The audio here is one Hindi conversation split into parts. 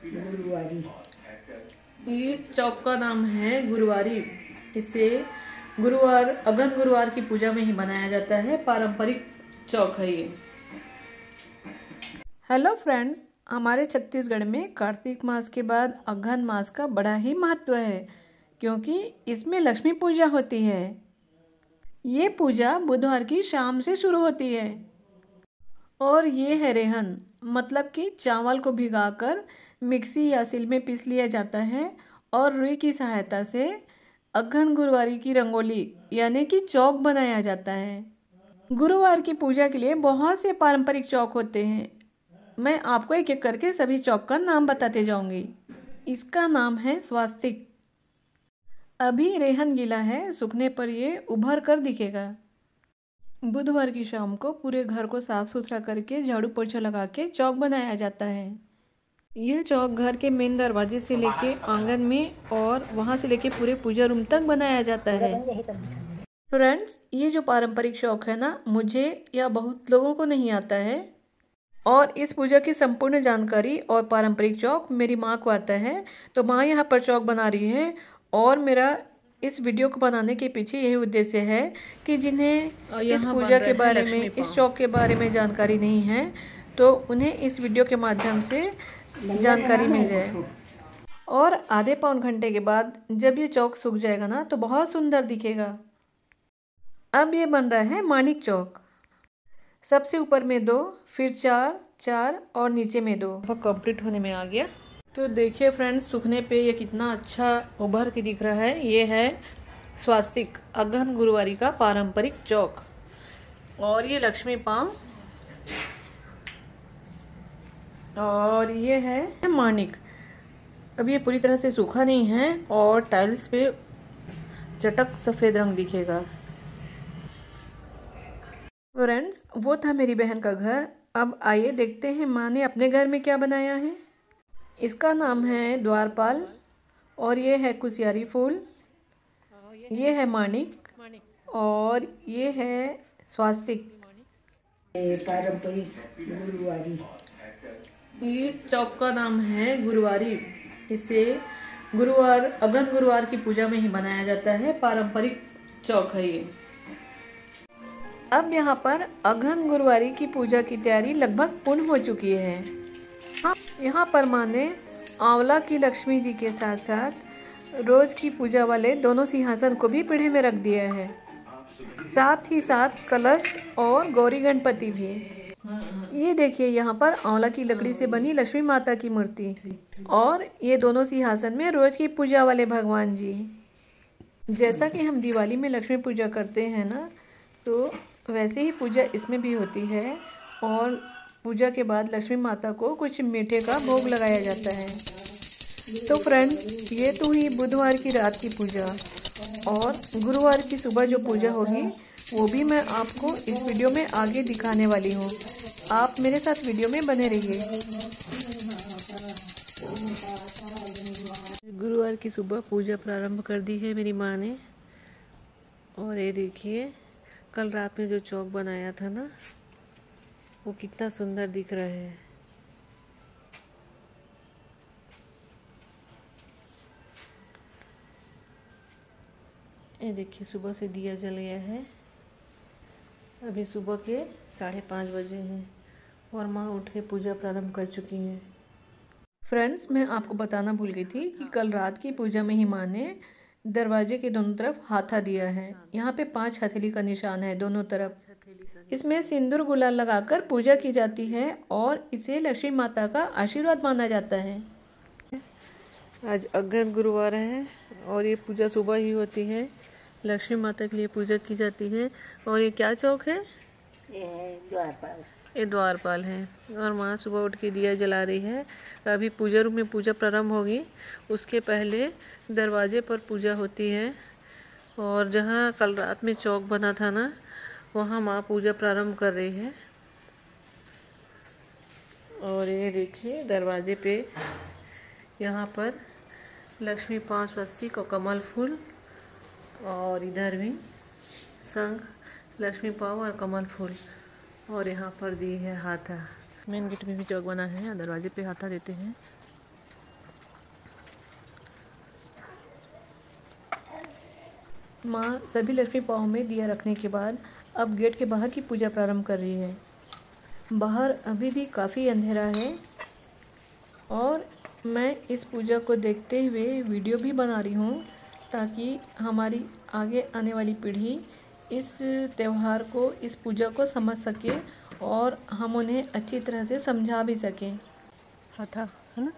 गुरुवारी। इस चौक का नाम है गुरुवारी। इसे गुरुवार अगहन गुरुवार की पूजा में ही बनाया जाता है। पारंपरिक चौक है ये। हेलो फ्रेंड्स, हमारे छत्तीसगढ़ में कार्तिक मास के बाद अगहन मास का बड़ा ही महत्व है, क्योंकि इसमें लक्ष्मी पूजा होती है। ये पूजा बुधवार की शाम से शुरू होती है और ये है रेहन, मतलब कि चावल को भिगाकर मिक्सी या सिल में पीस लिया जाता है और रुई की सहायता से अगहन गुरुवारी की रंगोली यानी कि चौक बनाया जाता है। गुरुवार की पूजा के लिए बहुत से पारंपरिक चौक होते हैं। मैं आपको एक एक करके सभी चौक का नाम बताते जाऊंगी। इसका नाम है स्वास्तिक। अभी रेहन गीला है, सूखने पर ये उभर कर दिखेगा। बुधवार की शाम को पूरे घर को साफ सुथरा करके झाड़ू पोछा लगा के चौक बनाया जाता है। यह चौक घर के मेन दरवाजे से लेके आंगन में और वहां से लेके पूरे पूजा रूम तक बनाया जाता है। फ्रेंड्स, ये जो पारंपरिक चौक है ना, मुझे या बहुत लोगों को नहीं आता है और इस पूजा की संपूर्ण जानकारी और पारंपरिक चौक मेरी माँ को आता है। तो माँ यहाँ पर चौक बना रही है और मेरा इस वीडियो को बनाने के पीछे यही उद्देश्य है कि जिन्हें इस पूजा के बारे में, इस चौक के बारे में जानकारी नहीं है, तो उन्हें इस वीडियो के माध्यम से जानकारी मिल जाए। और आधे पौन घंटे के बाद जब ये चौक सूख जाएगा ना, तो बहुत सुंदर दिखेगा। अब ये बन रहा है माणिक चौक। सबसे ऊपर में 2, फिर 4 और नीचे में 2। अब कंप्लीट होने में आ गया। तो देखिए फ्रेंड्स, सूखने पे ये कितना अच्छा उभर के दिख रहा है। ये है स्वास्तिक, अगहन गुरुवारी का पारंपरिक चौक। और ये लक्ष्मी पांव और ये है माणिक। अब ये पूरी तरह से सूखा नहीं है और टाइल्स पे चटक सफेद रंग दिखेगा। फ्रेंड्स, वो था मेरी बहन का घर। अब आइए देखते हैं माँ ने अपने घर में क्या बनाया है। इसका नाम है द्वारपाल और ये है कुसियारी फूल, ये है माणिक और ये है स्वास्तिक। पारंपरिक गुरुवारी। इस चौक का नाम है गुरुवारी। इसे गुरुवार अगहन गुरुवार की पूजा में ही बनाया जाता है। पारंपरिक चौक है ये। अब यहाँ पर अगहन गुरुवारी की पूजा की तैयारी लगभग पूर्ण हो चुकी है। यहाँ पर माँ ने आंवला की लक्ष्मी जी के साथ साथ रोज की पूजा वाले दोनों सिंहासन को भी पीढ़े में रख दिया है। साथ ही साथ कलश और गौरी गणपति भी। ये देखिए, यहाँ पर आंवला की लकड़ी से बनी लक्ष्मी माता की मूर्ति और ये दोनों सिंहासन में रोज की पूजा वाले भगवान जी। जैसा कि हम दिवाली में लक्ष्मी पूजा करते हैं ना, तो वैसे ही पूजा इसमें भी होती है। और पूजा के बाद लक्ष्मी माता को कुछ मीठे का भोग लगाया जाता है। तो फ्रेंड्स, ये तो हुई बुधवार की रात की पूजा और गुरुवार की सुबह जो पूजा होगी वो भी मैं आपको इस वीडियो में आगे दिखाने वाली हूँ। आप मेरे साथ वीडियो में बने रहिए। गुरुवार की सुबह पूजा प्रारंभ कर दी है मेरी माँ ने। और ये देखिए, कल रात में जो चौक बनाया था ना, वो कितना सुंदर दिख रहा है। ये देखिए, सुबह से दिया जल गया है। अभी सुबह के 5:30 बजे हैं और माँ उठ के पूजा प्रारंभ कर चुकी हैं। फ्रेंड्स, मैं आपको बताना भूल गई थी कि कल रात की पूजा में ही माँ ने दरवाजे के दोनों तरफ हाथा दिया है। यहाँ पे 5 हथेली का निशान है दोनों तरफ। इसमें सिंदूर गुलाल लगाकर पूजा की जाती है और इसे लक्ष्मी माता का आशीर्वाद माना जाता है। आज अगहन गुरुवार है और ये पूजा सुबह ही होती है। लक्ष्मी माता के लिए पूजा की जाती है। और ये क्या चौक है? ये द्वारपाल। ये द्वारपाल है और माँ सुबह उठ के दिया जला रही है। अभी पूजा रूम में पूजा प्रारंभ होगी, उसके पहले दरवाजे पर पूजा होती है। और जहाँ कल रात में चौक बना था ना, वहाँ माँ पूजा प्रारंभ कर रही है। और ये देखिए, दरवाजे पे यहाँ पर लक्ष्मी पांव, स्वस्तिक और कमल फूल, और इधर भी शंख, लक्ष्मी पांव और कमल फूल, और यहाँ पर दी है हाथा। मेन गेट में भी चौक बना है, दरवाजे पे हाथा देते हैं। माँ सभी लक्ष्मी पाँव में दिया रखने के बाद अब गेट के बाहर की पूजा प्रारंभ कर रही है। बाहर अभी भी काफ़ी अंधेरा है और मैं इस पूजा को देखते हुए वीडियो भी बना रही हूँ ताकि हमारी आगे आने वाली पीढ़ी इस त्यौहार को, इस पूजा को समझ सके और हम उन्हें अच्छी तरह से समझा भी सकें। हाथा है ना,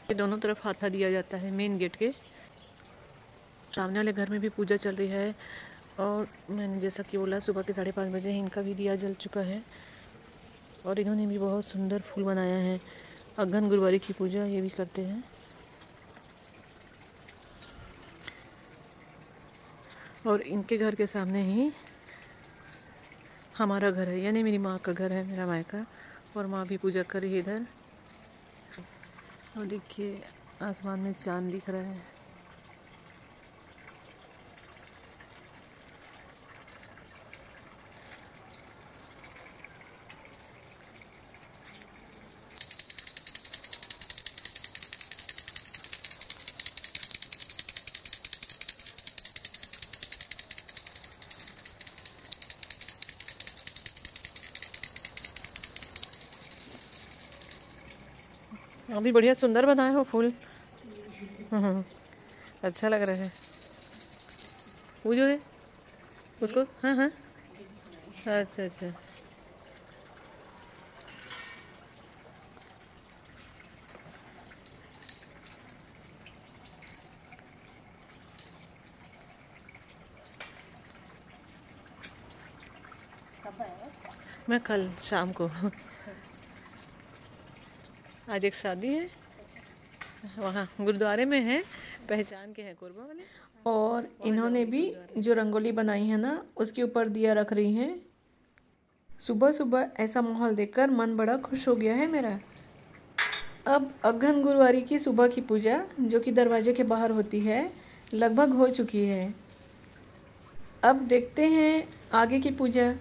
ये दोनों तरफ हाथा दिया जाता है। मेन गेट के सामने वाले घर में भी पूजा चल रही है और मैंने जैसा कि बोला सुबह के 5:30 बजे इनका भी दिया जल चुका है और इन्होंने भी बहुत सुंदर फूल बनाया है। अगहन गुरुवारी की पूजा ये भी करते हैं और इनके घर के सामने ही हमारा घर है, यानी मेरी माँ का घर है, मेरा मायका, और माँ भी पूजा कर रही है इधर। और देखिए आसमान में चांद दिख रहा है। अभी बढ़िया सुंदर बनाए हो फूल। अच्छा लग रहा है। वो जो है उसको, हाँ हाँ, अच्छा अच्छा। मैं कल शाम को आज एक शादी है वहाँ गुरुद्वारे में है, पहचान के हैं कोरबा वाले। और इन्होंने भी जो रंगोली बनाई है ना उसके ऊपर दिया रख रही हैं। सुबह सुबह ऐसा माहौल देखकर मन बड़ा खुश हो गया है मेरा। अब अगहन गुरुवारी की सुबह की पूजा जो कि दरवाजे के बाहर होती है लगभग हो चुकी है। अब देखते हैं आगे की पूजा।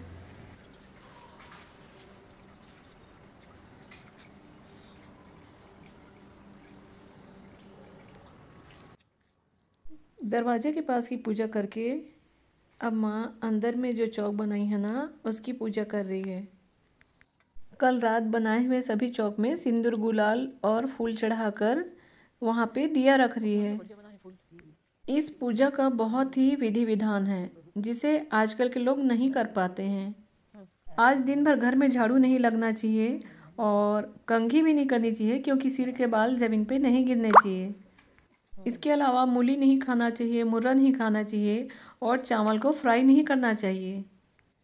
दरवाजे के पास की पूजा करके अब माँ अंदर में जो चौक बनाई है ना उसकी पूजा कर रही है। कल रात बनाए हुए सभी चौक में सिंदूर, गुलाल और फूल चढ़ाकर वहाँ पे दिया रख रही है। इस पूजा का बहुत ही विधि विधान है जिसे आजकल के लोग नहीं कर पाते हैं। आज दिन भर घर में झाड़ू नहीं लगना चाहिए और कंघी भी नहीं करनी चाहिए क्योंकि सिर के बाल जमीन पे नहीं गिरने चाहिए। इसके अलावा मूली नहीं खाना चाहिए, मुर्रा नहीं खाना चाहिए और चावल को फ्राई नहीं करना चाहिए।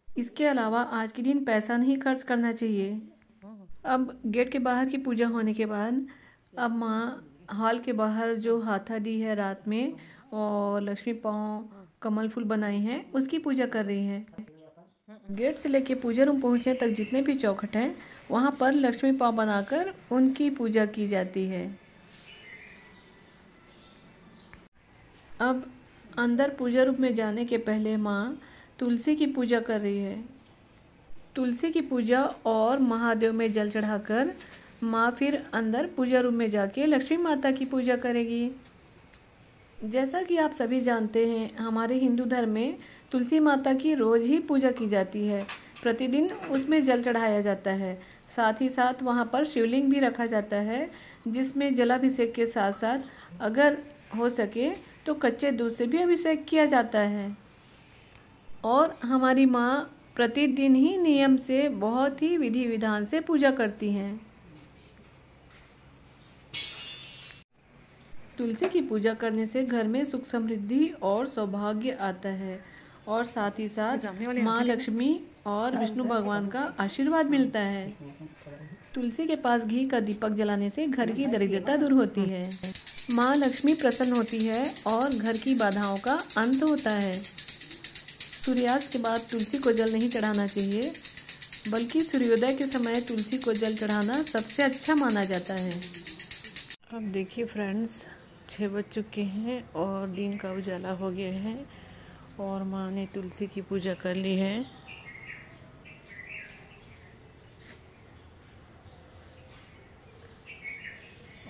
इसके अलावा आज के दिन पैसा नहीं खर्च करना चाहिए। अब गेट के बाहर की पूजा होने के बाद अब माँ हॉल के बाहर जो हाथा दी है रात में और लक्ष्मी पाँव कमल फूल बनाए हैं उसकी पूजा कर रही हैं। गेट से लेके पूजा रूम पहुँचने तक जितने भी चौखट हैं वहाँ पर लक्ष्मी पाँव बनाकर उनकी पूजा की जाती है। अब अंदर पूजा रूम में जाने के पहले माँ तुलसी की पूजा कर रही है। तुलसी की पूजा और महादेव में जल चढ़ाकर माँ फिर अंदर पूजा रूम में जाके लक्ष्मी माता की पूजा करेगी। जैसा कि आप सभी जानते हैं हमारे हिंदू धर्म में तुलसी माता की रोज़ ही पूजा की जाती है। प्रतिदिन उसमें जल चढ़ाया जाता है। साथ ही साथ वहाँ पर शिवलिंग भी रखा जाता है जिसमें जलाभिषेक के साथ साथ अगर हो सके तो कच्चे दूध से भी अभिषेक किया जाता है। और हमारी माँ प्रतिदिन ही नियम से बहुत ही विधि विधान से पूजा करती हैं। तुलसी की पूजा करने से घर में सुख समृद्धि और सौभाग्य आता है और साथ ही साथ माँ लक्ष्मी और विष्णु भगवान का आशीर्वाद मिलता है। तुलसी के पास घी का दीपक जलाने से घर की दरिद्रता दूर होती है, माँ लक्ष्मी प्रसन्न होती है और घर की बाधाओं का अंत होता है। सूर्यास्त के बाद तुलसी को जल नहीं चढ़ाना चाहिए बल्कि सूर्योदय के समय तुलसी को जल चढ़ाना सबसे अच्छा माना जाता है। अब देखिए फ्रेंड्स 6 बज चुके हैं और दिन का उजाला हो गया है और माँ ने तुलसी की पूजा कर ली है।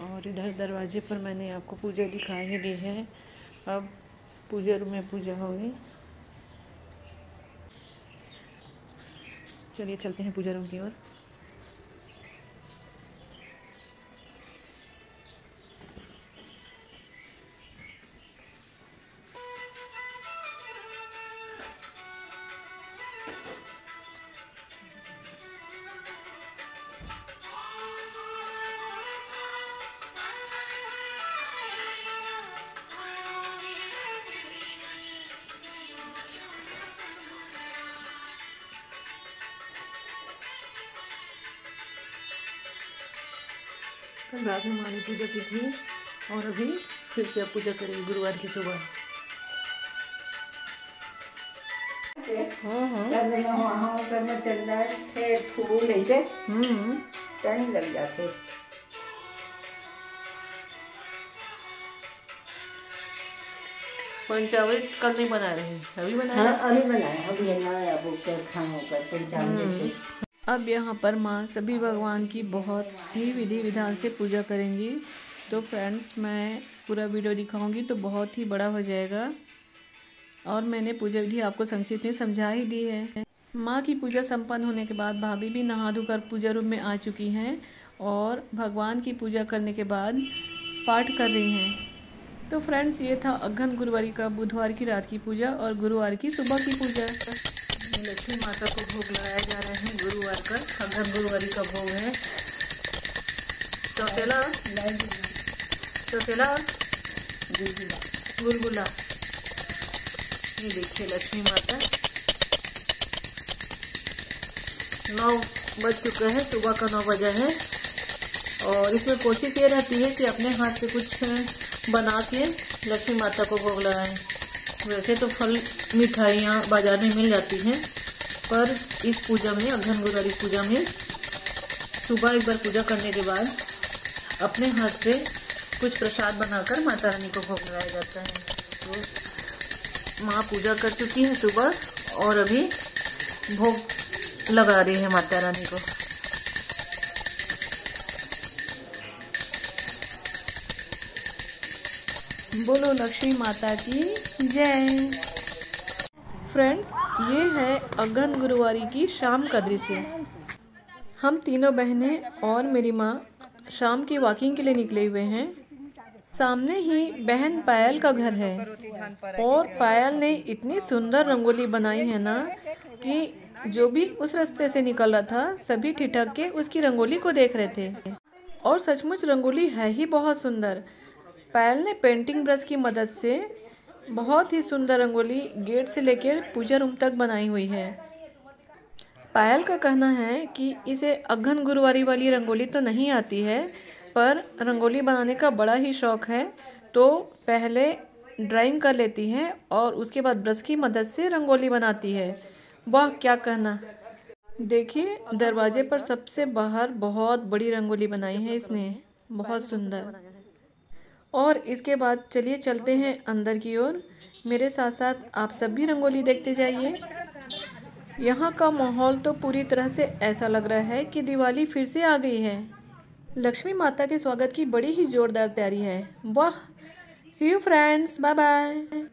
और इधर दरवाजे पर मैंने आपको पूजा दिखा ही दी है अब पूजा रूम में पूजा होगी। चलिए चलते हैं पूजा रूम की ओर। कल रात में माँ ने पूजा की थी और अभी फिर से अब पूजा करेंगे गुरुवार की सुबह। सब वहाँ सब में चंदा थे फूल ऐसे टाइम लग जाते। पंचामृत कल नहीं बना रहे, अभी बनाया। हाँ अभी बनाया, अभी नया बुक खानों पर पंचामृत से। अब यहाँ पर माँ सभी भगवान की बहुत ही विधि विधान से पूजा करेंगी। तो फ्रेंड्स मैं पूरा वीडियो दिखाऊंगी तो बहुत ही बड़ा हो जाएगा और मैंने पूजा विधि आपको संक्षिप्त में समझा ही दी है। माँ की पूजा संपन्न होने के बाद भाभी भी नहा धोकर पूजा रूम में आ चुकी हैं और भगवान की पूजा करने के बाद पाठ कर रही हैं। तो फ्रेंड्स ये था अगहन गुरुवारी का बुधवार की रात की पूजा और गुरुवार की सुबह की पूजा। लक्ष्मी माता को भोग लगाया जा रहा है गुरुवार का। अगहन गुरुवारी का भोग है चौथेला गुलगुला। ये देखिए लक्ष्मी माता। 9 बज चुका है, सुबह का 9 बजा है और इसमें कोशिश ये रहती है कि अपने हाथ से कुछ बना के लक्ष्मी माता को भोग लगाएं। वैसे तो फल मिठाइयाँ बाजार में मिल जाती हैं पर इस पूजा में अगहन गुरुवारी पूजा में सुबह एक बार पूजा करने के बाद अपने हाथ से कुछ प्रसाद बनाकर माता रानी को भोग लगाया जाता है। तो माँ पूजा कर चुकी है सुबह और अभी भोग लगा रही है माता रानी को। बोलो लक्ष्मी माता की जय। फ्रेंड्स ये है अगहन गुरुवारी की शाम का दृश्य। हम तीनों बहनें और मेरी माँ शाम की वॉकिंग के लिए निकले हुए हैं। सामने ही बहन पायल का घर है और पायल ने इतनी सुंदर रंगोली बनाई है ना कि जो भी उस रास्ते से निकल रहा था सभी ठिठक के उसकी रंगोली को देख रहे थे। और सचमुच रंगोली है ही बहुत सुंदर। पायल ने पेंटिंग ब्रश की मदद से बहुत ही सुंदर रंगोली गेट से लेकर पूजा रूम तक बनाई हुई है। पायल का कहना है कि इसे अगहन गुरुवारी वाली रंगोली तो नहीं आती है पर रंगोली बनाने का बड़ा ही शौक है, तो पहले ड्राइंग कर लेती है और उसके बाद ब्रश की मदद से रंगोली बनाती है। वाह क्या कहना। देखिए दरवाजे पर सबसे बाहर बहुत बड़ी रंगोली बनाई है इसने, बहुत सुंदर। और इसके बाद चलिए चलते हैं अंदर की ओर। मेरे साथ साथ आप सब भी रंगोली देखते जाइए। यहाँ का माहौल तो पूरी तरह से ऐसा लग रहा है कि दिवाली फिर से आ गई है। लक्ष्मी माता के स्वागत की बड़ी ही जोरदार तैयारी है। वाह। सी यू फ्रेंड्स, बाय बाय।